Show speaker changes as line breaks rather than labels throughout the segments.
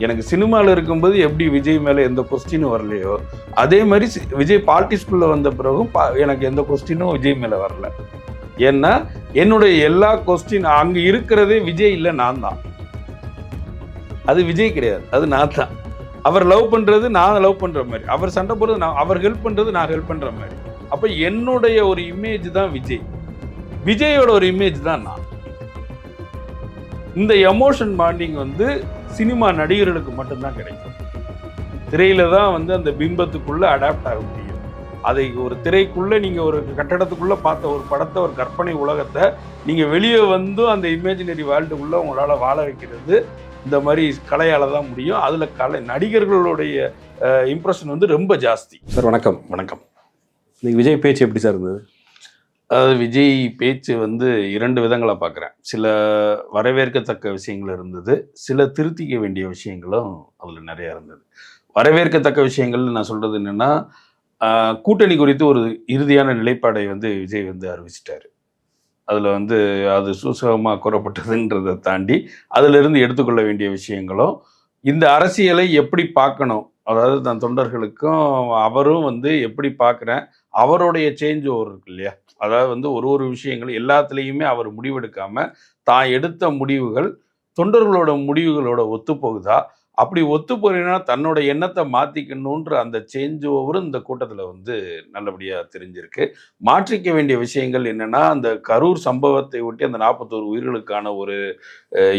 எனக்கு சினிமாவில் இருக்கும்போது எப்படி விஜய் மேலே எந்த கொஸ்டினும் வரலையோ, அதே மாதிரி விஜய் பார்ட்டிஸ்குள்ளே வந்த பிறகும் எனக்கு எந்த கொஸ்டினும் விஜய் மேலே வரல. ஏன்னா என்னுடைய எல்லா கொஸ்டின் அங்கே இருக்கிறதே விஜய் இல்லை, நான் தான். அது விஜய் கிடையாது, அது நான் தான். அவர் லவ் பண்ணுறது நான் லவ் பண்ணுற மாதிரி, அவர் சண்டை போடுறது நான், அவர் ஹெல்ப் பண்ணுறது நான் ஹெல்ப் பண்ணுற மாதிரி. அப்போ என்னுடைய ஒரு இமேஜ் தான் விஜய், விஜயோட ஒரு இமேஜ் தான் நான். இந்த எமோஷன் பாண்டிங் வந்து சினிமா நடிகர்களுக்கு மட்டும்தான் கிடைக்கும். திரையில தான் வந்து அந்த பிம்பத்துக்குள்ள அடாப்ட் ஆக முடியும். அதை ஒரு திரைக்குள்ள நீங்க ஒரு கட்டடத்துக்குள்ள பார்த்த ஒரு படத்தை, ஒரு கற்பனை உலகத்தை நீங்க வெளியே வந்து அந்த இமேஜினரி வேர்ல்டுக்குள்ள உங்களால வாழ வைக்கிறது இந்த மாதிரி கலையால தான் முடியும். அதுல நடிகர்களுடைய இம்ப்ரெஷன் வந்து ரொம்ப ஜாஸ்தி.
சார் வணக்கம்.
வணக்கம்.
இன்னைக்கு விஜய் பேச்சு எப்படி சார் இருந்தது?
அதாவது விஜய் பேச்சு வந்து 2 விதங்களாக பார்க்குறேன். சில வரவேற்கத்தக்க விஷயங்கள் இருந்தது, சில திருத்திக்க வேண்டிய விஷயங்களும் அதில் நிறையா இருந்தது. வரவேற்கத்தக்க விஷயங்கள் நான் சொல்கிறது என்னென்னா, கூட்டணி குறித்து ஒரு இறுதியான நிலைப்பாடை வந்து விஜய் வந்து அறிவிச்சிட்டார். அதில் வந்து அது சூசகமாக கூறப்பட்டதுன்றதை தாண்டி அதிலிருந்து எடுத்துக்கொள்ள வேண்டிய விஷயங்களும், இந்த அரசியலை எப்படி பார்க்கணும், அதாவது நான் தொண்டர்களுக்கும் அவரும் வந்து எப்படி பார்க்குறேன், அவருடைய சேஞ்ச் ஓவர் இருக்கு இல்லையா, அதாவது வந்து ஒரு விஷயங்கள் எல்லாத்துலேயுமே அவர் முடிவெடுக்காமல் தான் எடுத்த முடிவுகள் தொண்டர்களோட முடிவுகளோட ஒத்துப்போகுதா, அப்படி ஒத்துப்போறீங்கன்னா தன்னோட எண்ணத்தை மாற்றிக்கணுன்ற அந்த சேஞ்ச் ஓவரும் இந்த கூட்டத்தில் வந்து நல்லபடியாக தெரிஞ்சிருக்கு. மாற்றிக்க வேண்டிய விஷயங்கள் என்னென்னா, அந்த கரூர் சம்பவத்தை ஒட்டி அந்த 41 உயிர்களுக்கான ஒரு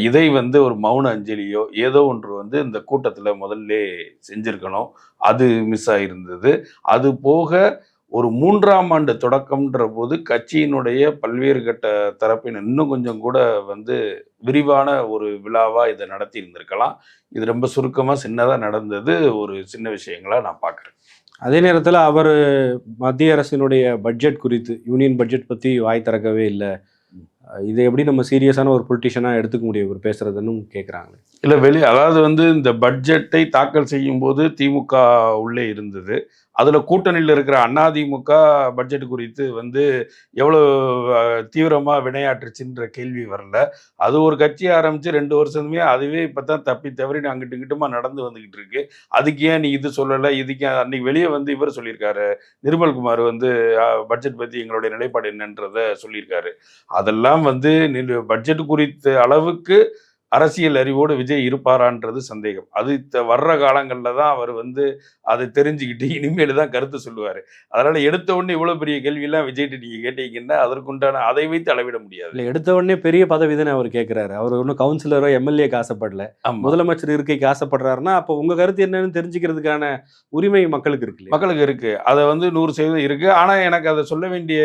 இதை வந்து ஒரு மௌன அஞ்சலியோ ஏதோ ஒன்று வந்து இந்த கூட்டத்தில் முதல்ல செஞ்சுருக்கணும். அது மிஸ் ஆகியிருந்தது. அது போக ஒரு 3ஆம் ஆண்டு தொடக்கம்ன்ற போது கட்சியினுடைய பல்வேறு கட்ட தரப்பினர் இன்னும் கொஞ்சம் கூட வந்து விரிவான ஒரு விழாவாக இதை நடத்தி இருந்திருக்கலாம். இது ரொம்ப சுருக்கமாக சின்னதாக நடந்தது, ஒரு சின்ன விஷயங்களாக நான் பார்க்குறேன்.
அதே நேரத்தில் அவர் மத்திய அரசினுடைய பட்ஜெட் குறித்து, யூனியன் பட்ஜெட் பற்றி வாய் திறக்கவே இல்லை. இதை எப்படி நம்ம சீரியஸான ஒரு பொலிட்டிஷியனாக எடுத்துக்க முடியும் இவர் பேசுறதுன்னு கேட்குறாங்க. இல்லை
அதாவது வந்து இந்த பட்ஜெட்டை தாக்கல் செய்யும் போது திமுக உள்ளே இருந்தது. அதில் கூட்டணியில் இருக்கிற அதிமுக பட்ஜெட் குறித்து வந்து எவ்வளோ தீவிரமாக வினையாற்றுச்சுன்ற கேள்வி வரல. அது ஒரு கட்சி ஆரம்பித்து 2 வருஷத்துமே அதுவே இப்போ தான் தப்பி தவறி அங்கிட்டு இங்கிட்டுமா நடந்து வந்துக்கிட்டு இருக்கு. அதுக்கு ஏன் நீ இது சொல்லலை, இதுக்கு அன்றைக்கி வெளியே வந்து இவர் சொல்லியிருக்காரு, நிர்மல்குமார் வந்து பட்ஜெட் பற்றி எங்களுடைய நிலைப்பாடு என்னன்றதை சொல்லியிருக்காரு. அதெல்லாம் வந்து பட்ஜெட் குறித்த அளவுக்கு அரசியல் அறிவோடு விஜய் இருப்பாரான்றது சந்தேகம். அது வர்ற காலங்களில் தான் அவர் வந்து அதை தெரிஞ்சுக்கிட்டு இனிமேல் தான் கருத்து சொல்லுவார். அதனால் எடுத்த உடனே இவ்வளோ பெரிய கேள்வியெல்லாம் விஜய்கிட்ட நீங்கள் கேட்டீங்கன்னா அதற்குண்டான அதை வைத்து அளவிட முடியாது.
இல்லை, எடுத்த உடனே பெரிய பதவி தானே அவர் கேட்குறாரு. அவர் ஒன்றும் கவுன்சிலரோ எம்எல்ஏக்கு ஆசைப்படல. முதலமைச்சர் இருக்கைக்கு ஆசைப்படுறாருன்னா அப்போ உங்கள் கருத்து என்னன்னு தெரிஞ்சுக்கிறதுக்கான உரிமை மக்களுக்கு இருக்கு.
மக்களுக்கு இருக்கு, அதை வந்து 100% இருக்கு. ஆனால் எனக்கு அதை சொல்ல வேண்டிய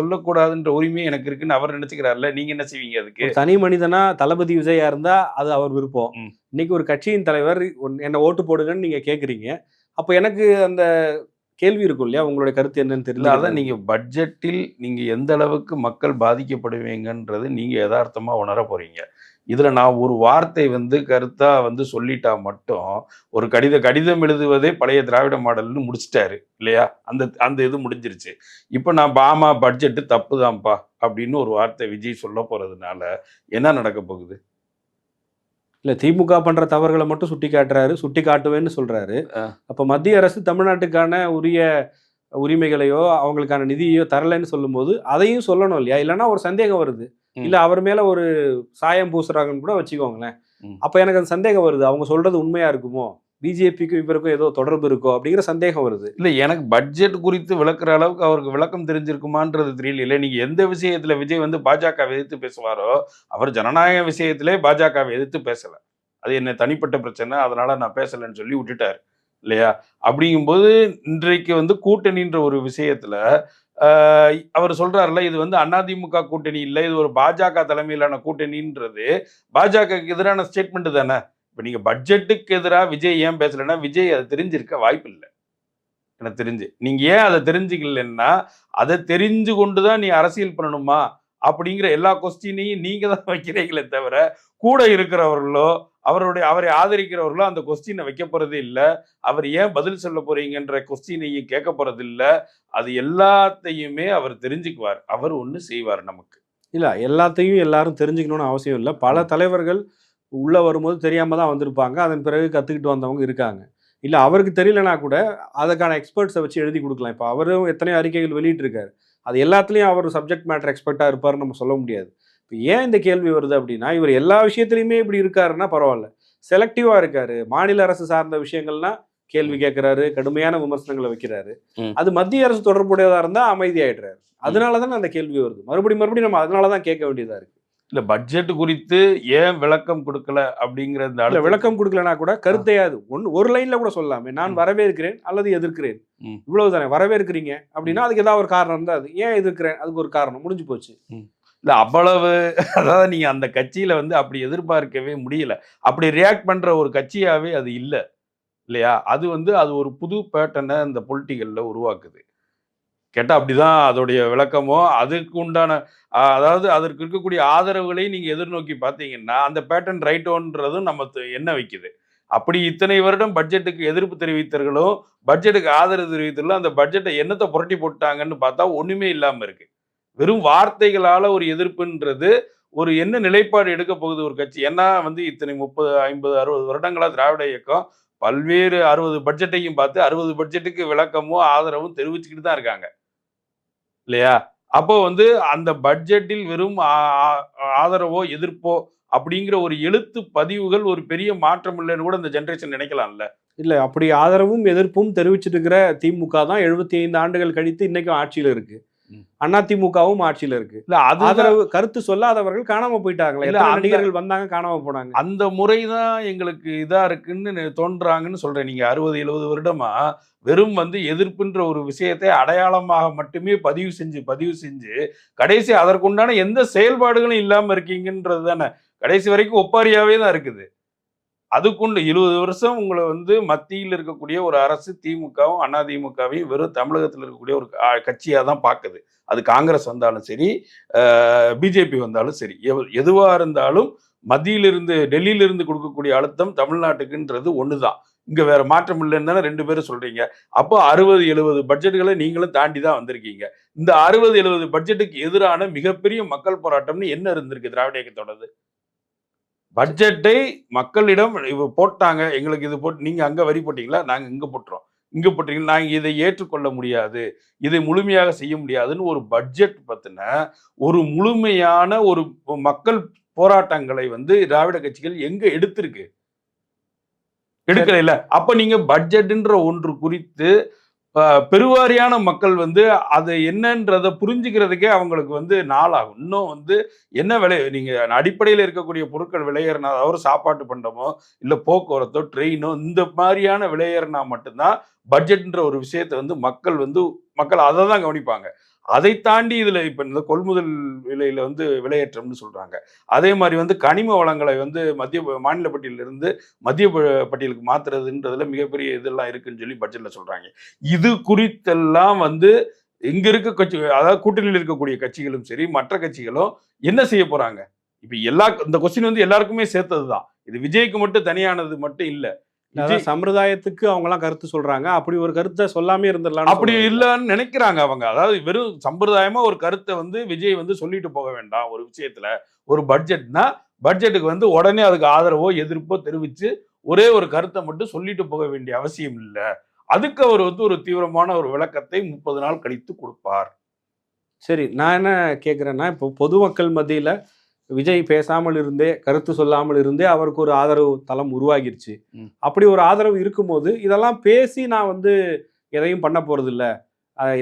சொல்லக்கூடாதுன்ற உரிமை எனக்கு இருக்குன்னு அவர் நினைச்சுக்கிறாருல்ல. நீங்க என்ன செய்வீங்க? அதுக்கு
தனி மனிதனா தளபதி விஜயா இருந்தா அது அவர் விருப்பம். இன்னைக்கு ஒரு கட்சியின் தலைவர் என்ன ஓட்டு போடுங்கன்னு நீங்க கேக்குறீங்க. அப்ப எனக்கு அந்த கேள்வி இருக்கும் இல்லையா, உங்களுடைய கருத்து என்னன்னு தெரியல.
அதான் நீங்க பட்ஜெட்டில் நீங்க எந்த அளவுக்கு மக்கள் பாதிக்கப்படுவீங்கன்றது நீங்க யதார்த்தமா உணர போறீங்க. இதுல நான் ஒரு வார்த்தை வந்து கருத்தா வந்து சொல்லிட்டா மட்டும், ஒரு கடிதம் எழுதுவதே பழைய திராவிட மாடல்னு முடிச்சிட்டாரு இல்லையா, அந்த இது முடிஞ்சிருச்சு. இப்ப நான் பாமா பட்ஜெட் தப்புதான்ப்பா அப்படின்னு ஒரு வார்த்தை விஜய் சொல்ல போறதுனால என்ன நடக்க போகுது?
இல்லை, திமுக பண்ணுற தவறுகளை மட்டும் சுட்டி காட்டுறாரு, சுட்டி காட்டுவேன்னு சொல்கிறாரு. அப்போ மத்திய அரசு தமிழ்நாட்டுக்கான உரிய உரிமைகளையோ அவங்களுக்கான நிதியையோ தரலைன்னு சொல்லும்போது அதையும் சொல்லணும் இல்லையா? இல்லைன்னா ஒரு சந்தேகம் வருது. இல்லை, அவர் மேலே ஒரு சாயம் பூசுறாங்கன்னு கூட வச்சுக்கோங்களேன். அப்போ எனக்கு அந்த சந்தேகம் வருது, அவங்க சொல்கிறது உண்மையாக இருக்குமோ, பிஜேபிக்கும் இவருக்கும் ஏதோ தொடர்பு இருக்கோ அப்படிங்கிற சந்தேகம் வருது.
இல்லை, எனக்கு பட்ஜெட் குறித்து விளக்குற அளவுக்கு அவருக்கு விளக்கம் தெரிஞ்சிருக்குமான்றது தெரியல. இல்லை, நீங்கள் எந்த விஷயத்தில் விஜய் வந்து பாஜகவை எதிர்த்து பேசுவாரோ, அவர் ஜனநாயக விஷயத்திலே பாஜகவை எதிர்த்து பேசலை. அது என்ன தனிப்பட்ட பிரச்சனை, அதனால் நான் பேசலைன்னு சொல்லி விட்டுட்டார் இல்லையா? அப்படிங்கும்போது இன்றைக்கு வந்து கூட்டணின்ற ஒரு விஷயத்தில் அவர் சொல்கிறார்ல, இது வந்து அதிமுக கூட்டணி இல்லை, இது ஒரு பாஜக தலைமையிலான கூட்டணின்றது பாஜகவுக்கு எதிரான ஸ்டேட்மெண்ட் தானே. இப்போ நீங்கள் பட்ஜெட்டுக்கு எதிராக விஜய் ஏன் பேசலைன்னா, விஜய் அதை தெரிஞ்சிருக்க வாய்ப்பு இல்லை எனக்கு தெரிஞ்சு. நீங்கள் ஏன் அதை தெரிஞ்சுக்கலன்னா, அதை தெரிஞ்சு கொண்டு தான் நீ அரசியல் பண்ணணுமா அப்படிங்கிற எல்லா கொஸ்டினையும் நீங்கள் தான் வைக்கிறீங்களே தவிர, கூட இருக்கிறவர்களோ அவரை ஆதரிக்கிறவர்களோ அந்த கொஸ்டினை வைக்க போகிறதே இல்லை. அவர் ஏன் பதில் சொல்ல போறீங்கன்ற கொஸ்டினையும் கேட்க போகிறது இல்லை. அது எல்லாத்தையுமே அவர் தெரிஞ்சுக்குவார், அவர் ஒன்று செய்வார் நமக்கு.
இல்லை, எல்லாத்தையும் எல்லாரும் தெரிஞ்சுக்கணும்னு அவசியம் இல்லை. பல தலைவர்கள் உள்ள வரும்போது தெரியாம தான் வந்திருப்பாங்க. அதன் பிறகு கத்துக்கிட்டு வந்தவங்க இருக்காங்க. இல்ல அவருக்கு தெரியலனா கூட அதுக்கான எக்ஸ்பர்ட்ஸ வச்சு எழுதி குடுக்கலாம். இப்ப அவரும் எத்தனையோ அறிக்கைகள் வெளியிட்டிருக்காரு. அது எல்லாத்துலயும் அவர் சப்ஜெக்ட் மேட்டர் எக்ஸ்பர்ட்டா இருப்பாருன்னு நம்ம சொல்ல முடியாது. இப்ப ஏன் இந்த கேள்வி வருது அப்படின்னா, இவர் எல்லா விஷயத்திலயுமே இப்படி இருக்காருன்னா பரவால்ல. செலக்டிவா இருக்காரு. மாநில அரசு சார்ந்த விஷயங்கள்னா கேள்வி கேட்கிறாரு, கடுமையான விமர்சனங்கள வைக்கிறாரு.
ம்.
அது மத்திய அரசு தொடர்புடையதா இருந்தா அமைதியாயிடுறாரு. அதனால தானே அந்த கேள்வி வருது. மறுபடியும் நம்ம அதனால தான் கேட்க வேண்டியதா இருக்கு.
இல்ல பட்ஜெட் குறித்து ஏன் விளக்கம் கொடுக்கல அப்படிங்கிற இந்த
இல்ல
அடுத்த
விளக்கம் குடுக்கலனா கூட கருத்தையாவது ஒரு லைன்ல கூட சொல்லலாமே. நான்
ம்.
வரவேற்கிறேன் அல்லது எதிர்க்கிறேன்.
ம்.
இவ்வளவுதானே. வரவேற்கிறீங்க அப்படின்னா அதுக்கு ஏதாவது ஒரு காரணம் இருந்தா அது. ஏன் எதிர்க்கிறேன்? அதுக்கு ஒரு காரணம். முடிஞ்சு போச்சு.
ம். இல்ல அவ்வளவு அதாவது நீங்க அந்த கட்சியில வந்து அப்படி எதிர்பார்க்கவே முடியல. அப்படி ரியாக்ட் பண்ற ஒரு கட்சியாவே அது இல்ல. இல்லையா? அது வந்து அது ஒரு புது பேட்டர்ன இந்த பொலிட்டிக்கல்ல உருவாக்குது. கேட்டா அப்படிதான் அதோடைய விளக்கமோ, அதுக்கு உண்டான அதாவது அதற்கு இருக்கக்கூடிய ஆதரவுகளை நீங்க எதிர்நோக்கி பார்த்தீங்கன்னா, அந்த பேட்டர்ன் ரைட்டோன்றதும் நம்ம எண்ண வைக்குது. அப்படி இத்தனை வருடம் பட்ஜெட்டுக்கு எதிர்ப்பு தெரிவித்தவர்களும், பட்ஜெட்டுக்கு ஆதரவு தெரிவித்தவர்களும் அந்த பட்ஜெட்ட என்னத்த புரட்டி போட்டாங்கன்னு பார்த்தா ஒண்ணுமே இல்லாம இருக்கு. வெறும் வார்த்தைகளால ஒரு எதிர்ப்புன்றது, ஒரு என்ன நிலைப்பாடு எடுக்க போகுது ஒரு கட்சி? ஏன்னா வந்து இத்தனை 30, 50, 60 வருடங்களா திராவிட இயக்கம் பல்வேறு 60 பட்ஜெட்டையும் பார்த்து 60 பட்ஜெட்டுக்கு விளக்கமும், ஆதரவும் தெரிவிச்சுக்கிட்டு தான் இருக்காங்க. இல்லையா? அப்போ வந்து அந்த பட்ஜெட்டில் வெறும் ஆதரவோ, எதிர்ப்போ அப்படிங்கிற ஒரு எழுத்து பதிவுகள் ஒரு பெரிய மாற்றம் இல்லைன்னு கூட இந்த ஜெனரேஷன் நினைக்கலாம்ல.
இல்ல அப்படி ஆதரவும், எதிர்ப்பும் தெரிவிச்சுட்டு இருக்கிற திமுக தான் 75 ஆண்டுகள் கழித்து இன்னைக்கும் ஆட்சியில இருக்கு.
ம்.
அதிமுகவும் ஆட்சியில இருக்கு.
இல்ல அதுதான்
ஆதரவு கருத்து சொல்லாதவர்கள் காணாம போயிட்டாங்களே.
இல்ல
எத்தனை
அந்த
நடிகர்கள் வந்தாங்க, காணாம போனாங்க.
அந்த முறை தான் எங்களுக்கு இதா இருக்குன்னு தோன்றாங்கன்னு சொல்றேன். நீங்க 60, 70 வருடமா வெறும் வந்து எதிர்ப்புன்ற ஒரு விஷயத்தை அடையாளமாக மட்டுமே பதிவு செஞ்சு கடைசி அதற்குண்டான எந்த செயல்பாடுகளும் இல்லாம இருக்கீங்கன்றது தானே. கடைசி வரைக்கும் ஒப்பாரியாவே தான் இருக்குது. அதுக்குண்டு 20 வருஷம் உங்கள வந்து மத்தியில் இருக்கக்கூடிய ஒரு அரசு திமுகவும், அதிமுகவையும் வெறும் தமிழகத்துல இருக்கக்கூடிய ஒரு கட்சியா தான் பாக்குது. அது காங்கிரஸ் வந்தாலும் சரி, பிஜேபி வந்தாலும் சரி. எதுவா இருந்தாலும் மத்தியிலிருந்து டெல்லியிலிருந்து கொடுக்கக்கூடிய அழுத்தம் தமிழ்நாட்டுக்குன்றது ஒண்ணுதான். இங்க வேற மாற்றம் இல்லைன்னு தானே 2 பேரும் சொல்றீங்க. அப்போ 60, 70 பட்ஜெட்டுகளை நீங்களும் தாண்டி தான் வந்திருக்கீங்க. இந்த 60, 70 பட்ஜெட்டுக்கு எதிரான மிகப்பெரிய மக்கள் போராட்டம்னு என்ன இருந்திருக்கு திராவிட இயக்கத்தோடது? பட்ஜெட்டை மக்களிடம் போட்டாங்க. எங்களுக்கு இது போட்டு நீங்க அங்க வரி போட்டீங்களா? நாங்க இங்க போட்டுறோம். இங்க போட்டீங்களா? நாங்க இதை ஏற்றுக்கொள்ள முடியாது. இதை முழுமையாக செய்ய முடியாதுன்னு ஒரு பட்ஜெட் பத்தின ஒரு முழுமையான ஒரு மக்கள் போராட்டங்களை வந்து திராவிட கட்சிகள் எங்க எடுத்திருக்கு? எடுக்கலைல்ல. அப்ப நீங்க பட்ஜெட்ன்ற ஒன்று குறித்து பெருவாரியான மக்கள் வந்து அது என்னன்றத புரிஞ்சுக்கிறதுக்கே அவங்களுக்கு வந்து நாளாகும். இன்னும் வந்து என்ன விலை நீங்க அடிப்படையில இருக்கக்கூடிய பொருட்கள் விலையேறினா, ஒரு சாப்பாட்டு பண்டமோ, இல்ல போக்குவரத்தோ, ட்ரெயினோ இந்த மாரியான விலையேறினா மட்டும்தான் பட்ஜெட்ன்ற ஒரு விஷயத்த வந்து மக்கள் அத தான் கவனிப்பாங்க. அதை தாண்டி இதுல இப்ப இந்த கொள்முதல் விலையில வந்து விலையேற்றம்னு சொல்றாங்க. அதே மாரி வந்து கனிம வளங்களை வந்து மாநில பட்டியலிருந்து மத்திய பட்டியலுக்கு மாத்துறதுன்றதுல மிகப்பெரிய இதெல்லாம் இருக்குன்னு சொல்லி பட்ஜெட்ல சொல்றாங்க. இது குறித்தெல்லாம் வந்து இங்க இருக்க கட்சி அதாவது கூட்டணியில் இருக்கக்கூடிய கட்சிகளும் சரி, மற்ற கட்சிகளும் என்ன செய்ய போறாங்க? இப்ப இந்த கொஸ்டின் வந்து எல்லாருக்குமே சேர்த்தது தான். இது விஜய்க்கு மட்டும் தனியானது மட்டும் இல்ல.
அதாவது சம்பிரதாயத்துக்கு அவங்கலாம் கருத்து சொல்றாங்க. அப்படி ஒரு கருத்த சொல்லாமயே இருந்துடலாம்னு
அப்படி
சொல்றீங்களா?
இல்லன்னு நினைக்கிறாங்க அவங்க. அதாவது வெறும் சம்பிரதாயமா ஒரு கருத்த வந்து விஜய் வந்து சொல்லிட்டு போக வேண்டாம் ஒரு விஷயத்துல. ஒரு பட்ஜெட்னா, பட்ஜெட்டுக்கு வந்து உடனே அதுக்கு ஆதரவோ, எதிர்ப்போ தெரிவிச்சு ஒரே ஒரு கருத்த மட்டும் சொல்லிட்டு போக வேண்டிய அவசியம் இல்ல. அதுக்கு அவர் வந்து ஒரு தீவிரமான ஒரு விளக்கத்தை 30 நாள் கழித்து கொடுப்பார்.
சரி. நான் என்ன கேட்கிறேன்னா, இப்போ பொதுமக்கள் மத்தியில விஜய் பேசாமல் இருந்தே, கருத்து சொல்லாமல் இருந்தே அவருக்கு ஒரு ஆதரவு தளம் உருவாகிருச்சு.
ம்.
அப்படி ஒரு ஆதரவு இருக்கும்போது, இதெல்லாம் பேசி நான் வந்து எதையும் பண்ண போறதில்ல.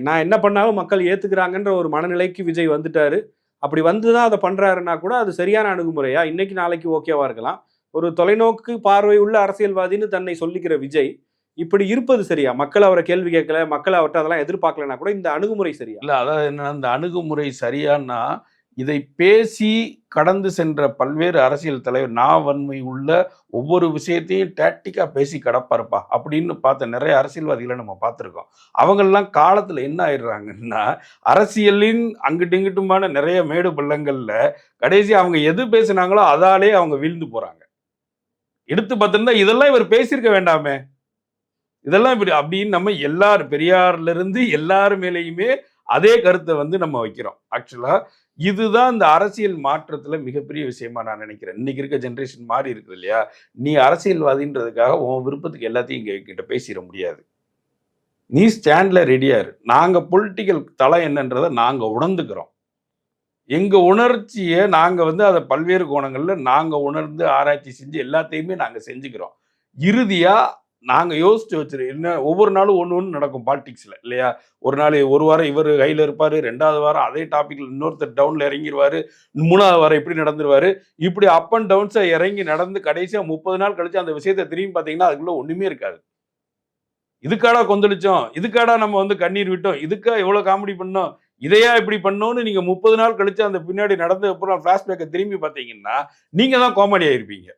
நான் என்ன பண்ணாலும் மக்கள் ஏத்துக்கிறாங்கன்ற ஒரு மனநிலைக்கு விஜய் வந்துட்டாரு. அப்படி வந்து தான் அத பண்றாருன்னா கூட, அது சரியான அணுகுமுறையா? இன்னைக்கு நாளைக்கு ஓகேவா இருக்கலாம். ஒரு தொலைநோக்கு பார்வை உள்ள அரசியல்வாதின்னு தன்னை சொல்லிக்கிற விஜய், இப்படி இருப்பது சரியா? மக்கள் அவர கேள்வி கேட்கல, மக்கள் அவர்ட்ட அதெல்லாம் எதிர்பார்க்கலன்னா கூட இந்த அணுகுமுறை சரியா?
இல்ல அதாவது என்னன்னா, இந்த அணுகுமுறை சரியான்னா, இதை பேசி கடந்து சென்ற பல்வேறு அரசியல் தலைவர் வன்மை உள்ள ஒவ்வொரு விஷயத்தையும் டாக்டிக்கா பேசி கடப்பாருப்பா அப்படின்னு பார்த்த நிறைய அரசியல்வாதிகளை நம்ம பார்த்துருக்கோம். அவங்கெல்லாம் காலத்துல என்ன ஆயிடுறாங்கன்னா, அரசியலின் அங்கிட்டு இங்கிட்டுமான நிறைய மேடு பள்ளங்கள்ல கடைசி அவங்க எது பேசினாங்களோ அதாலே அவங்க வீழ்ந்து போறாங்க. எடுத்து பார்த்திருந்தா இதெல்லாம் இவர் பேசியிருக்க வேண்டாமே. இதெல்லாம் இப்படி அப்படின்னு நம்ம எல்லாரும் பெரியார்ல இருந்து எல்லார் மேலேயுமே அதே கருத்தை வந்து நம்ம வைக்கிறோம். ஆக்சுவலா இதுதான் இந்த அரசியல் மாற்றத்துல மிகப்பெரிய விஷயமா நான் நினைக்கிறேன். இன்னைக்கு இருக்க ஜெனரேஷன் மாறி இருக்குது இல்லையா? நீ அரசியல்வாதின்றதுக்காக உன் விருப்பத்துக்கு எல்லாத்தையும் எங்க கிட்ட பேசிட முடியாது. நீ ஸ்டாண்ட்ல ரெடியா இரு. நாங்க பொலிட்டிக்கல் தளம் என்னன்றதை நாங்க உணர்ந்துக்கிறோம். எங்க உணர்ச்சிய நாங்க வந்து அத பல்வேறு கோணங்கள்ல நாங்க உணர்ந்து ஆராய்ச்சி செஞ்சு எல்லாத்தையுமே நாங்க செஞ்சுக்கிறோம். இறுதியா நாங்க யோசிச்சு என்ன ஒவ்வொரு நாளும் ஒண்ணு நடக்கும் பாலிடிக்ஸ்ல இல்லையா? ஒரு நாள் ஒரு வாரம் இவரு ஹைல இருப்பாரு. 2வது வாரம் அதே டாபிக்ல இன்னொருத்தர் டவுன்ல இறங்கிருவாரு. 3வது வாரம் இப்படி நடந்துருவாரு. இப்படி அப் அண்ட் டவுன்ஸா இறங்கி நடந்து கடைசியா 30 நாள் கழிச்சு அந்த விஷயத்த திரும்பி பார்த்தீங்கன்னா, அதுக்குள்ள ஒண்ணுமே இருக்காது. இதுக்காடா கொந்தளிச்சோம்? இதுக்காடா நம்ம வந்து கண்ணீர் விட்டோம்? இதுக்கா இவ்வளவு காமெடி பண்ணோம்? இதையா இப்படி பண்ணோம்னு நீங்க 30 நாள் கழிச்சு அந்த பின்னாடி நடந்த அப்புறம் ஃபிளாஷ்பேக்க திரும்பி பார்த்தீங்கன்னா, நீங்க தான் காமெடி ஆயிருப்பீங்க.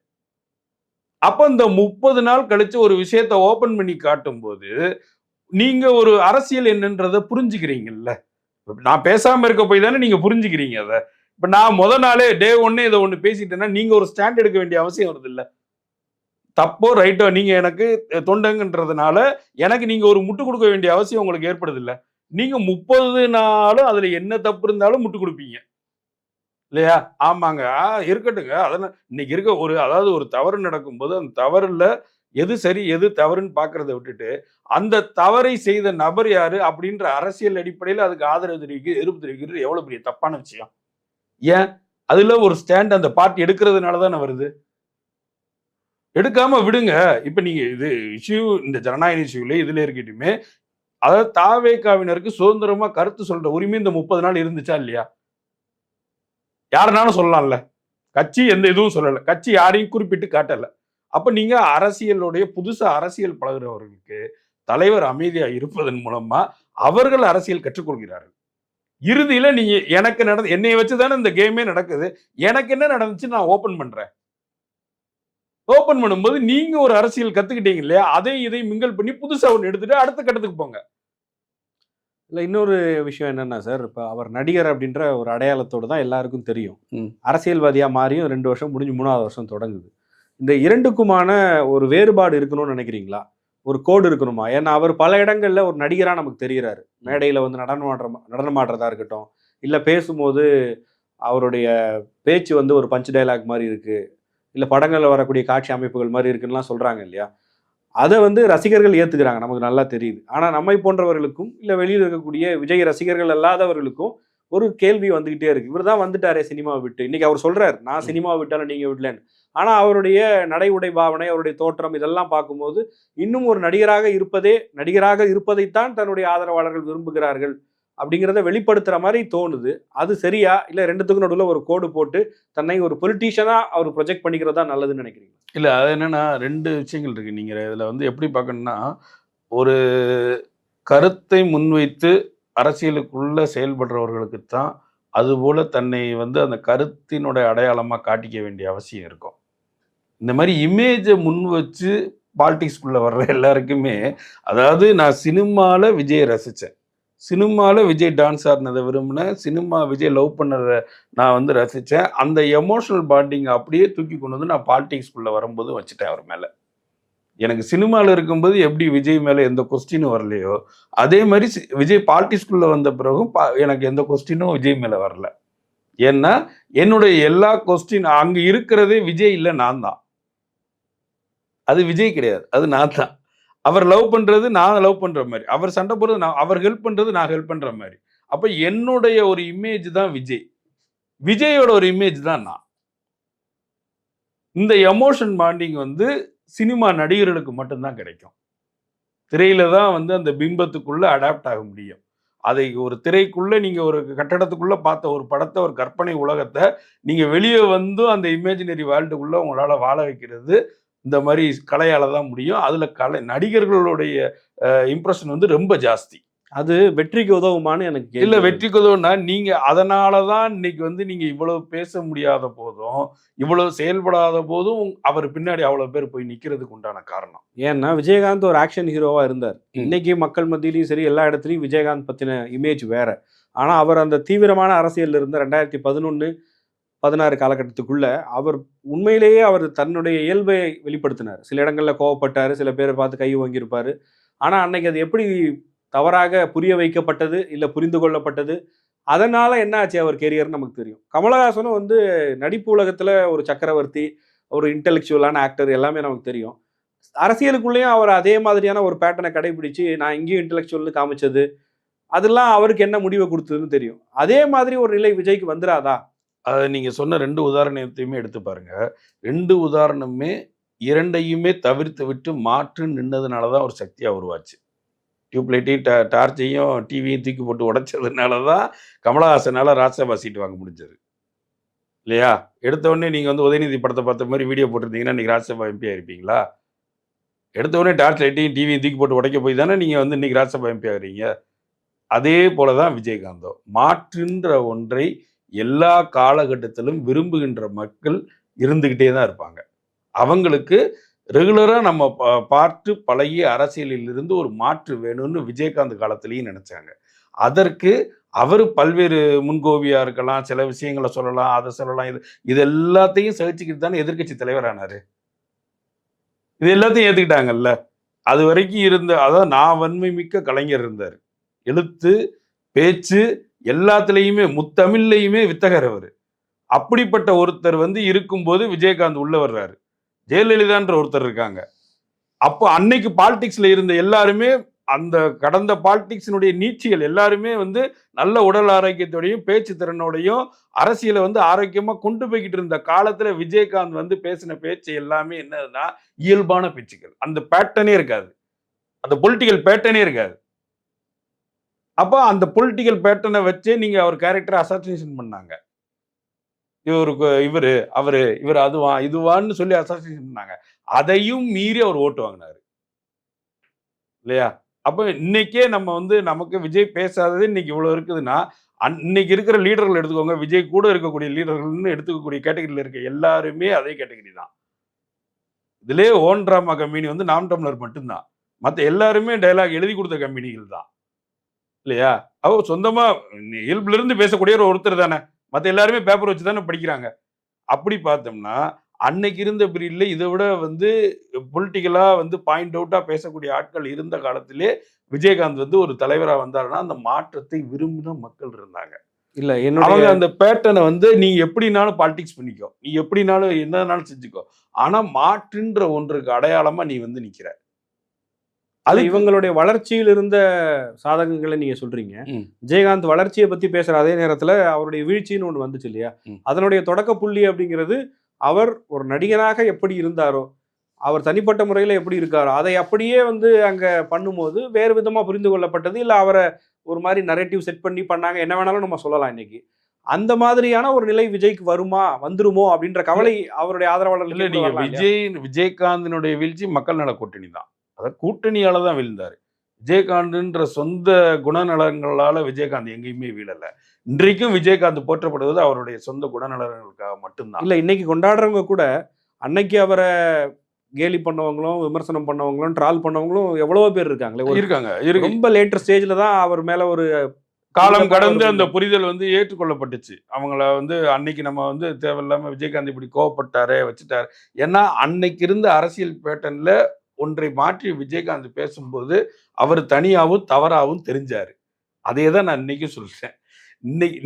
அப்ப இந்த 30 நாள் கழிச்சு ஒரு விஷயத்த ஓபன் பண்ணி காட்டும்போது, நீங்க ஒரு அரசியல் என்னன்றத புரிஞ்சுக்கிறீங்கல்ல. நான் பேசாம இருக்க போய் தானே நீங்க புரிஞ்சுக்கிறீங்க அத. இப்ப நான் நாளே டே 1 இத ஒண்ணு பேசிட்டேன்னா, நீங்க ஒரு ஸ்டாண்ட் எடுக்க வேண்டிய அவசியம் வருதுல்ல. தப்போ ரைட்டோ நீங்க எனக்கு தொண்டங்கன்றதுனால, எனக்கு நீங்க ஒரு முட்டு குடுக்க வேண்டிய அவசியம் உங்களுக்கு ஏற்படுதுல்ல. நீங்க 30 நாளும் அதுல என்ன தப்பு இருந்தாலும் முட்டு குடுப்பீங்க. இல்லையா? ஆமாங்க. இருக்கட்டுங்க. அதெல்லாம் இன்னைக்கு இருக்க அதாவது ஒரு தவறு நடக்கும்போது, அந்த தவறுல எது சரி, எது தவறுன்னு பார்க்கிறத விட்டுட்டு, அந்த தவறை செய்த நபர் யாரு? அப்படின்ற அரசியல் அடிப்படையில அதுக்கு ஆதரவு தெரிவிக்கிறது, எதிர்ப்பு தெரிவிக்கிறது எவ்வளவு பெரிய தப்பான விஷயம். ஏன்? அதுல ஒரு ஸ்டாண்ட் அந்த பார்ட்டி எடுக்கிறதுனால தானே வருது. எடுக்காம விடுங்க. இப்ப நீங்க இது இஷ்யூ இந்த ஜனநாயக இஷ்யூல இதுல இருக்கட்டுமே, அதாவது தாவேகாவினருக்கு சுதந்திரமா கருத்து சொல்ற உரிமை இந்த 30 நாள் இருந்துச்சா இல்லையா? யாருனாலும் சொல்லலாம்ல. கட்சி எந்த இதுவும் சொல்லல. கட்சி யாரையும் குறிப்பிட்டு காட்டல. அப்ப நீங்க புதுசா அரசியல் பழகுறவர்களுக்கு தலைவர் அமைதியா இருப்பதன் மூலமா அவர்கள் அரசியல் கற்றுக்கொள்கிறார்கள். இறுதியில நீங்க எனக்கு என்னைய வச்சு தானே இந்த கேமே நடக்குது. எனக்கு என்ன நடந்துச்சு நான் ஓபன் பண்றேன். ஓபன் பண்ணும்போது நீங்க ஒரு அரசியல் கத்துக்கிட்டீங்க இல்லையா? அதையும் இதையும் மிங்கிள் பண்ணி புதுசா ஒண்ணு எடுத்துட்டு அடுத்த கட்டத்துக்கு போங்க.
இல்ல இன்னொரு விஷயம் என்னன்னா சார், இப்ப அவர் நடிகர் அப்படின்ற ஒரு அடையாளத்தோட தான் எல்லாருக்கும் தெரியும். அரசியல்வாதியா மாறியும் 2 வருஷம் முடிஞ்சு 3வது வருஷம் தொடங்குது. இந்த 2க்குமான ஒரு வேறுபாடு இருக்கணும்னு நினைக்கிறீங்களா? ஒரு கோடு இருக்கணுமா? ஏன்னா அவர் பல இடங்கள்ல ஒரு நடிகரா நமக்கு தெரிகிறாரு. மேடையில வந்து நடனம் ஆடுறதா இருக்கட்டும், இல்ல பேசும்போது அவருடைய பேச்சு வந்து ஒரு பஞ்ச் டயலாக் மாரி இருக்கு. இல்ல படங்கள்ல வரக்கூடிய காட்சி அமைப்புகள் மாரி இருக்குன்னுலாம் சொல்றாங்க இல்லையா? அத வந்து ரசிகர்கள் ஏத்துக்கிறாங்க. நமக்கு நல்லா தெரியுது. ஆனா நம்மை போன்றவர்களுக்கும், இல்ல வெளியில இருக்கக்கூடிய விஜய் ரசிகர்கள் அல்லாதவர்களுக்கும் ஒரு கேள்வி வந்துகிட்டே இருக்கு. இவரு தான் வந்துட்டாரே சினிமாவ விட்டு. இன்னைக்கு அவர் சொல்றாரு, நான் சினிமாவ விட்டாலும் நீங்க விடலன்னு. ஆனா அவருடைய நடை, உடை, பாவனை, அவருடைய தோற்றம் இதெல்லாம் பார்க்கும்போது, இன்னும் ஒரு நடிகராக இருப்பதைத்தான் தன்னுடைய ஆதரவாளர்கள் விரும்புகிறார்கள். அப்படிங்கிறத வெளிப்படுத்துற மாரி தோணுது. அது சரியா? இல்ல 2த்துக்கும் நடுவுல ஒரு கோடு போட்டு, தன்னை ஒரு பொலிட்டீஷியனா அவர் ப்ரொஜெக்ட் பண்ணிக்கிறது தான் நல்லதுன்னு நினைக்கிறீங்களா?
இல்ல அது என்னன்னா 2 விஷயங்கள் இருக்கு. நீங்க இதுல வந்து எப்படி பார்க்கணும்னா, ஒரு கருத்தை முன்வைத்து அரசியலுக்குள்ள செயல்படுறவர்களுக்கு தான், அதுபோல தன்னை வந்து அந்த கருத்தினுடைய அடையாளமா காட்டிக்க வேண்டிய அவசியம் இருக்கும். இந்த மாரி இமேஜ முன் வச்சு பாலிடிக்ஸ்குள்ள வர்ற எல்லாருக்குமே, அதாவது நான் சினிமால விஜய ரசிச்சேன். சினிமால விஜய் டான்ஸ் ஆடுனத விரும்பினேன். விஜய் லவ் பண்ணத நான் வந்து ரசிச்சேன். அந்த எமோஷனல் பாண்டிங் அப்படியே தூக்கி கொண்டு வந்து நான் பாலிடிக்ஸ்குள்ள வரும்போது வச்சுட்டேன் அவர் மேல. எனக்கு சினிமால இருக்கும்போது எப்படி விஜய் மேல எந்த கொஸ்டினும் வரலையோ, அதே மாரி விஜய் பாலிடிக்ஸ்குள்ள வந்த பிறகும் எனக்கு எந்த கொஸ்டினும் விஜய் மேல வரல. ஏன்னா, என்னுடைய எல்லா கொஸ்டின் அங்க இருக்கிறதே விஜய் இல்ல நான் தான். அது விஜய் கிடையாது. அது நான் தான். அவர் லவ் பண்றது நான் லவ் பண்ற மாரி. அவர் சண்டை போடுறது அவர் ஹெல்ப் பண்றது நான் ஹெல்ப் பண்ற மாரி. அப்ப என்னுடைய ஒரு இமேஜ் தான் விஜய். விஜயோட ஒரு இமேஜ் தான் நான். இந்த எமோஷன் பாண்டிங் வந்து சினிமா நடிகர்களுக்கு மட்டும் தான் கிடைக்கும். திரையில தான் வந்து அந்த பிம்பத்துக்குள்ள அடாப்ட் ஆக முடியும். அதை ஒரு திரைக்குள்ள நீங்க ஒரு கட்டடத்துக்குள்ள பார்த்த ஒரு படத்த, ஒரு கற்பனை உலகத்த, நீங்க வெளிய வந்தும் அந்த இமேஜினரி வேர்ல்டுக்குள்ள உங்களால வாழ வைக்கிறது, இந்த மாரி கலையால தான் முடியும். அதுல நடிகர்களுடைய இம்ப்ரஷன் வந்து ரொம்ப ஜாஸ்தி.
அது வெற்றிக்கு உதவுமான்னு எனக்கு
இல்ல
கேள்வி வருது.
வெற்றிக்கு உதவும்னா, நீங்க அதனால தான் இன்னைக்கு வந்து நீங்க இவ்வளவு பேச முடியாத போதும், இவ்வளவு செயல்படாத போதும், அவர் பின்னாடி அவ்வளவு பேர் போய் நிக்கிறதுக்கு உண்டான காரணம்.
ஏன்னா விஜயகாந்த் ஒரு ஆக்ஷன் ஹீரோவா இருந்தார். இன்னைக்கு மக்கள் மத்தியிலயும் சரி, எல்லா இடத்துலயும் விஜயகாந்த் பத்தின இமேஜ் வேற. ஆனா அவர் அந்த தீவிரமான அரசியல்ல இருந்த 2011, 16 காலகட்டத்துக்குள்ள அவர் உண்மையிலேயே அவர் தன்னுடைய இயல்பை வெளிப்படுத்தினார். சில இடங்கள்ல கோவப்பட்டாரு, சில பேரை பார்த்து கை ஓங்கியிருப்பாரு. ஆனா அன்னைக்கு அது எப்படி தவறாக புரிய வைக்கப்பட்டது, இல்ல புரிந்து கொள்ளப்பட்டது, அதனால என்ன ஆச்சு அவர் கெரியர்னு நமக்கு தெரியும். கமலஹாசனும் வந்து நடிப்பு உலகத்துல ஒரு சக்கரவர்த்தி, ஒரு இன்டெலெக்சுவலான ஆக்டர் எல்லாமே நமக்கு தெரியும். அரசியலுக்குள்ளேயும் அவர் அதே மாதிரியான ஒரு பேட்டர்னை கடைபிடிச்சு நான் இங்கேயும் இன்டெலெக்சுவல்னு காமிச்சது, அதெல்லாம் அவருக்கு என்ன முடிவை கொடுத்ததுன்னு தெரியும். அதே மாதிரி ஒரு நிலை விஜய்க்கு வந்துராதா?
அதை நீங்க சொன்ன 2 உதாரணத்தையுமே எடுத்து பாருங்க. 2 உதாரணமுமே 2யுமே தவிர்த்து விட்டு மாற்று நின்னதுனால தான் ஒரு சக்தியா உருவாச்சு. டியூப்லைட்டையும் டார்ச்சையும் டிவியும் தூக்கி போட்டு உடைச்சதுனால தான் கமலஹாசனால ராஜ்சபா சீட் வாங்க முடிஞ்சது. இல்லையா? எடுத்த உடனே நீங்க வந்து உதயநிதி படத்த பார்த்த மாரி வீடியோ போட்டிருந்தீங்கன்னா, இன்னைக்கு ராஜ்சபா எம்பி ஆயிருப்பீங்களா? எடுத்த உடனே டார்ச் லைட்டையும் டிவியும் தூக்கி போட்டு உடைக்க போய் தானே நீங்க வந்து இன்னைக்கு ராஜ்சபா எம்பி ஆகுறீங்க. அதே போல தான் விஜயகாந்தும். மாற்றுன்ற ஒன்றை எல்லா காலகட்டத்திலும் விரும்புகின்ற மக்கள் இருந்துகிட்டே தான் இருப்பாங்க. அவங்களுக்கு ரெகுலரா நம்ம பார்த்து பழகிய அரசியலில் இருந்து ஒரு மாற்று வேணும்னு விஜயகாந்த் காலத்திலேயும் நினைச்சாங்க. அதற்கு அவரு பல்வேறு முன்கோபியா இருக்கலாம், சில விஷயங்கள சொல்லலாம், அத சொல்லலாம், இது எல்லாத்தையும் சகிச்சுக்கிட்டு தானே எதிர்க்கட்சி தலைவரானாரு. இது எல்லாத்தையும் ஏத்துக்கிட்டாங்கல்ல. அதுவரைக்கும் இருந்த அதாவது நான் வன்மை மிக்க கலைஞர் இருந்தாரு. எழுத்து, பேச்சு எல்லாத்துலயுமே முத்தமிழ்லயுமே வித்தகர் அவரு. அப்படிப்பட்ட ஒருத்தர் வந்து இருக்கும்போது விஜயகாந்த் உள்ள வர்றாரு. ஜெயலலிதான்ற ஒருத்தர் இருக்காங்க. அப்போ அன்னைக்கு பாலிடிக்ஸ்ல இருந்த எல்லாருமே அந்த கடந்த பாலிடிக்ஸினுடைய நீட்சிகள் எல்லாருமே வந்து நல்ல உடல் ஆரோக்கியத்தோடையும் பேச்சு திறனோடையும் அரசியலை வந்து ஆரோக்கியமா கொண்டு போய்கிட்டு இருந்த காலத்துல விஜயகாந்த் வந்து பேசின பேச்சு எல்லாமே என்னதுன்னா இயல்பான பேச்சுக்கள். அந்த பேட்டர்னே இருக்காது. அந்த பொலிட்டிக்கல் பேட்டர்னே இருக்காது. அப்போ அந்த பொலிட்டிக்கல் பேட்டர்னை வச்சே நீங்க அவர் கேரக்டரை அசாசினேஷன் பண்ணாங்க. இவர் அதுவா இதுவான்னு சொல்லி அசாசினேஷன் பண்ணாங்க. அதையும் மீறி அவர் ஓட்டு வாங்கினாரு இல்லையா? அப்ப இன்னைக்கே நம்ம வந்து நமக்கு விஜய் பேசாதது இன்னைக்கு இவ்வளவு இருக்குதுன்னா, இன்னைக்கு இருக்கிற லீடர்கள் எடுத்துக்கோங்க. விஜய் கூட இருக்கக்கூடிய லீடர்கள்னு எடுத்துக்கக்கூடிய கேட்டகரியில இருக்க எல்லாருமே அதே கேட்டகரி தான். இதுலயே ஓன் டிராமா கம்பெனி வந்து நாம் டம்ளர் மட்டும்தான். மத்த எல்லாருமே டயலாக் எழுதி கொடுத்த கம்பெனிகள் தான். இல்லையா? அவர் சொந்தமா இயல்புல இருந்து பேசக்கூடிய ஒருத்தர் தானே. மத்த எல்லாருமே பேப்பர் வச்சு தானே படிக்கிறாங்க. அப்படி பார்த்தோம்னா, அன்னைக்கு இருந்த பீரியட்ல இத விட வந்து பொலிட்டிக்கலா வந்து பாயிண்ட் அவுட்டா பேசக்கூடிய ஆட்கள் இருந்த காலத்திலே, விஜயகாந்த் வந்து ஒரு தலைவரா வந்தாருன்னா, அந்த மாற்றத்தை விரும்பின மக்கள் இருந்தாங்க.
இல்ல
அவங்க
என்னுடைய
அந்த பேட்டர்ன வந்து நீ எப்படினாலும் பாலிடிக்ஸ் பண்ணிக்கோ. நீ எப்படினாலும் என்னனாலும் செஞ்சுக்கோ. ஆனா மாற்றுன்ற ஒன்றுக்கு அடையாளமா நீ வந்து நிக்கிற.
அது
அதுக்கு
இவங்களுடைய வளர்ச்சியில் இருந்த சாதகங்களை நீங்க சொல்றீங்க.
ம்.
விஜயகாந்த் வளர்ச்சியை பத்தி பேசுற அதே நேரத்துல அவருடைய வீழ்ச்சின்னு ஒண்ணு வந்துச்சு இல்லையா?
ம்.
அதனுடைய தொடக்க புள்ளி அப்படிங்கிறது அவர் ஒரு நடிகனாக எப்படி இருந்தாரோ, அவர் தனிப்பட்ட முறையில எப்படி இருக்காரோ, அதை அப்படியே வந்து அங்க பண்ணும்போது வேறு விதமா புரிந்து கொள்ளப்பட்டது. இல்ல அவர ஒரு மாரி நரேட்டிவ் செட் பண்ணி பண்ணாங்க. என்ன வேணாலும் நம்ம சொல்லலாம் இன்னைக்கு. அந்த மாதிரியான ஒரு நிலை விஜய்க்கு வருமா? வந்துருமோ? அப்படின்ற கவலை அவருடைய
இல்ல
ஆதரவாளர்களுக்கு கூட
நீங்க
வரலாம் இல்லையா?
விஜயகாந்தினுடைய வீழ்ச்சி மக்கள் நல கூட்டணி தான். அதாவது கூட்டணியால தான் வீழ்ந்தாரு. விஜயகாந்த்ன்ற சொந்த குணநலங்களால விஜயகாந்த் எங்கேயுமே வீழல. இன்றைக்கும் விஜயகாந்த் போற்றப்படுவது அவருடைய சொந்த குணநலன்களுக்காக மட்டும்தான்.
இல்ல இன்னைக்கு கொண்டாடுறவங்க கூட, அன்னைக்கு அவர கேலி பண்ணவங்களும், விமர்சனம் பண்ணவங்களும், ட்ரால் பண்ணவங்களும் எவ்வளவோ பேர் இருக்காங்களே. ஒரு
இருக்காங்க.
ரொம்ப லேட்டர் ஸ்டேஜ்ல தான் அவர் மேல ஒரு
காலம்
தீவிரமான
கடந்து
ஒரு
அந்த புரிதல் வந்து ஏற்றுக்கொள்ளப்பட்டுச்சு. அவங்கள வந்து அன்னைக்கு நம்ம வந்து தேவையில்லாம விஜயகாந்த் இப்படி கோவப்பட்டாரே, வச்சுட்டாரு. ஏன்னா, அன்னைக்கு இருந்த அரசியல் பேட்டர்ன்ல ஒன்றை மாற்றி விஜயகாந்த் பேசும்போது, அவர் தனியாவும், தவறாவும் தெரிஞ்சாரு. அதே தான் நான் இன்னைக்கும் சொல்றேன்.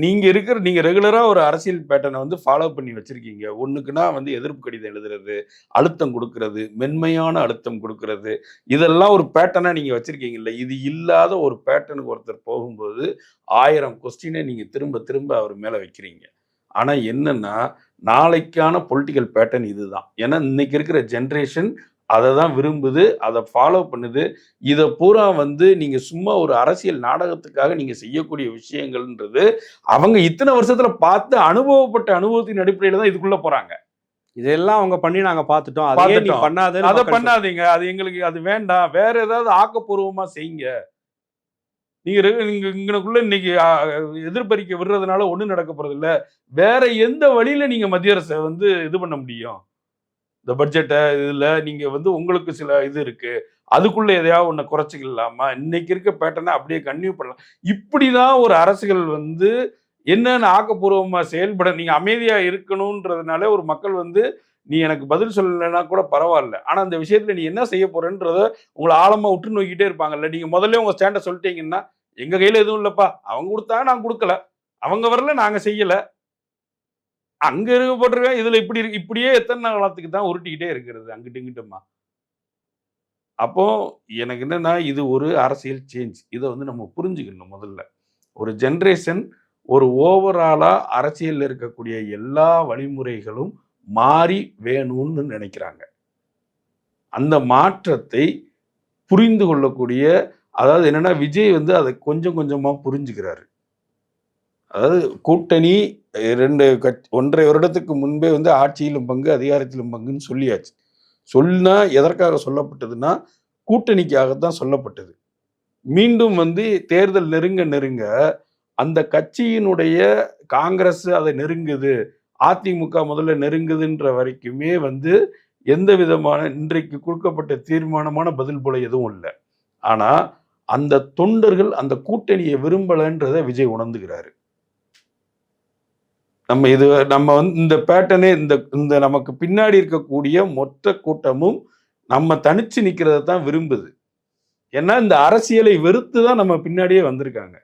நீங்க ரெகுலரா ஒரு அரசியல் பேட்டர்ன வந்து ஃபாலோ பண்ணி வச்சிருக்கீங்க. ஒண்ணுக்குன்னா வந்து எதிர்ப்பு கடிதம் எழுதுறது, அழுத்தம் குடுக்குறது, மென்மையான அழுத்தம் குடுக்குறது, இதெல்லாம் ஒரு பேட்டர்னா நீங்க வச்சிருக்கீங்கல்ல. இது இல்லாத ஒரு பேட்டர்னுக்கு ஒருத்தர் போகும்போது, 1000 கொஸ்டின நீங்க திரும்ப திரும்ப அவர் மேல வைக்கிறீங்க. ஆனா என்னன்னா, நாளைக்கான பொலிட்டிக்கல் பேட்டர்ன் இதுதான். ஏன்னா, இன்னைக்கு இருக்கிற ஜெனரேஷன் அத தான் விரும்புது. அத ஃபாலோ பண்ணுது. இத பூரா வந்து நீங்க சும்மா ஒரு அரசியல் நாடகத்துக்காக நீங்க செய்யக்கூடிய விஷயங்கள்ன்றது, அவங்க இத்தன வருஷத்துல பார்த்து அனுபவப்பட்ட அனுபவத்தின் அடிப்படையில தான் இதுக்குள்ள போறாங்க.
இதெல்லாம் அவங்க பண்ணி நாங்க பார்த்துட்டோம். அதையே நீ
பார்த்துட்டோம்.
பண்ணாதன்னு
அத
மக்கள்
பண்ணாதீங்க. அது எங்களுக்கு அது வேண்டாம். வேற ஏதாவது ஆக்கப்பூர்வமா செய்யுங்க. நீங்க இங்கனக்குள்ள இன்னைக்கு எதிர்ப்பறிக்கை விடுறதுனால ஒண்ணும் நடக்க போறதில்ல. வேற எந்த வழியில நீங்க மத்திய அரச வந்து இது பண்ண முடியும்? இந்த பட்ஜெட்ட இதுல நீங்க வந்து உங்களுக்கு சில இது இருக்கு. அதுக்குள்ள எதையாவது ஒண்ண குறைச்சுக்கலாமா? இன்னைக்கு இருக்க பேட்டர்ன அப்படியே கன்டின்யூ பண்ணலாம். இப்படிதான் ஒரு அரசுகள் வந்து என்னென்ன ஆக்கப்பூர்வமா செயல்பட நீங்க அமைதியா இருக்கணும்ன்றதுனால ஒரு மக்கள் வந்து நீ எனக்கு பதில் சொல்லலைன்னா கூட பரவால்ல. ஆனா அந்த விஷயத்துல நீ என்ன செய்ய போறன்றத உங்கள ஆழமா உற்று நோக்கிட்டே இருப்பாங்கல்ல. நீங்க முதல்லயே உங்க ஸ்டாண்ட சொல்லிட்டீங்கன்னா, எங்க கையில எதுவும் இல்லப்பா. அவங்க குடுத்தாங்க நான் குடுக்கல. அவங்க வரல, நாங்க செய்யல, அங்க இருக்க போட்டிருக்கேன், இதுல இப்படி இருக்கு, இப்படியே எத்தனை காலத்துக்கு தான் உருட்டிக்கிட்டே இருக்கிறது அங்கிட்டு இங்கிட்டுமா. அப்போ எனக்கு என்னன்னா, இது ஒரு அரசியல் சேஞ்ச். இத வந்து நம்ம புரிஞ்சுக்கணும் முதல்ல. ஒரு ஜெனரேஷன் ஒரு ஓவராலா அரசியல்ல இருக்கக்கூடிய எல்லா வழிமுறைகளும் மாறி வேணும்னு நினைக்கிறாங்க. அந்த மாற்றத்தை புரிந்து கொள்ளக்கூடிய, அதாவது என்னன்னா, விஜய் வந்து அதை கொஞ்சம் கொஞ்சமா புரிஞ்சுக்கிறாரு. அதாவது கூட்டணி 2 1½ வருடத்துக்கு முன்பே வந்து ஆட்சியிலும் பங்கு, அதிகாரத்திலும் பங்குன்னு சொல்லியாச்சு. சொன்னா எதற்காக சொல்லப்பட்டதுன்னா, கூட்டணிக்காகத்தான் சொல்லப்பட்டது. மீண்டும் வந்து தேர்தல் நெருங்க நெருங்க அந்த கட்சியினுடைய காங்கிரஸ் அதை நெருங்குது, அதிமுக முதல்ல நெருங்குதுன்ற வரைக்குமே வந்து எந்த விதமான இன்றைக்கு கொடுக்கப்பட்ட தீர்மானமான பதில் போல எதுவும் இல்ல. ஆனா அந்த தொண்டர்கள் அந்த கூட்டணியை விரும்பலன்றத விஜய் உணர்ந்துகிறாரு. நம்ம வந்து இந்த பேட்டர்னே இந்த நமக்கு பின்னாடி இருக்கக்கூடிய மொத்த கூட்டமும் நம்ம தனிச்சு நிக்கிறத தான் விரும்புது. ஏன்னா இந்த அரசியலை வெறுத்து தான் நம்ம பின்னாடியே வந்திருக்காங்க.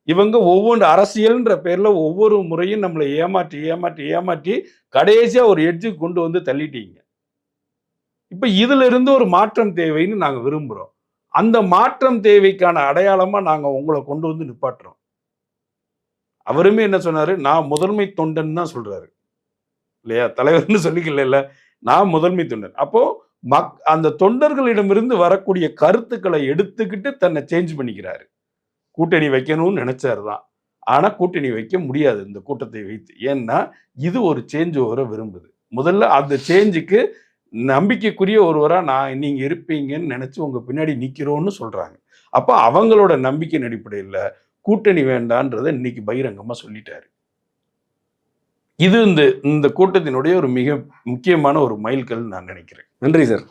இவங்க ஒவ்வொன்று அரசியல்ன்ற பேர்ல ஒவ்வொரு முறையும் நம்மளை ஏமாற்றி ஏமாற்றி ஏமாற்றி கடைசியா ஒரு எட்ஜுக்கு கொண்டு வந்து தள்ளிட்டீங்க. இப்ப இதுல இருந்து ஒரு மாற்றம் தேவைன்னு நாங்க விரும்புறோம். அந்த மாற்றம் தேவைக்கான அடையாளமா நாங்க உங்களை கொண்டு வந்து நிப்பாட்டுறோம். அவருமே என்ன சொன்னாரு, நான் முதன்மை தொண்டன் தான் சொல்றாரு இல்லையா, தலைவர்னு சொல்லிக்கல, நான் முதன்மை தொண்டன். அப்போ அந்த தொண்டர்களிடமிருந்து வரக்கூடிய கருத்துக்களை எடுத்துக்கிட்டு தன்னை சேஞ்ச் பண்ணிக்கிறாரு. கூட்டணி வைக்கணும்னு நினைச்சாரு தான். ஆனா கூட்டணி வைக்க முடியாது இந்த கூட்டத்தை வைத்து. ஏன்னா இது ஒரு சேஞ்ச் ஓவரை விரும்புது. முதல்ல அந்த சேஞ்சுக்கு நம்பிக்கைக்குரிய ஒருவரா நீங்க இருப்பீங்கன்னு நினைச்சு உங்க பின்னாடி நிக்கிறோம்னு சொல்றாங்க. அப்ப அவங்களோட நம்பிக்கையின் அடிப்படையில் கூட்டணி வேண்டான்றதை இன்னைக்கு பகிரங்கமா சொல்லிட்டாரு. இது இந்த கூட்டத்தினுடைய ஒரு மிக முக்கியமான ஒரு மைல்கல் நான் நினைக்கிறேன்.
நன்றி சார்.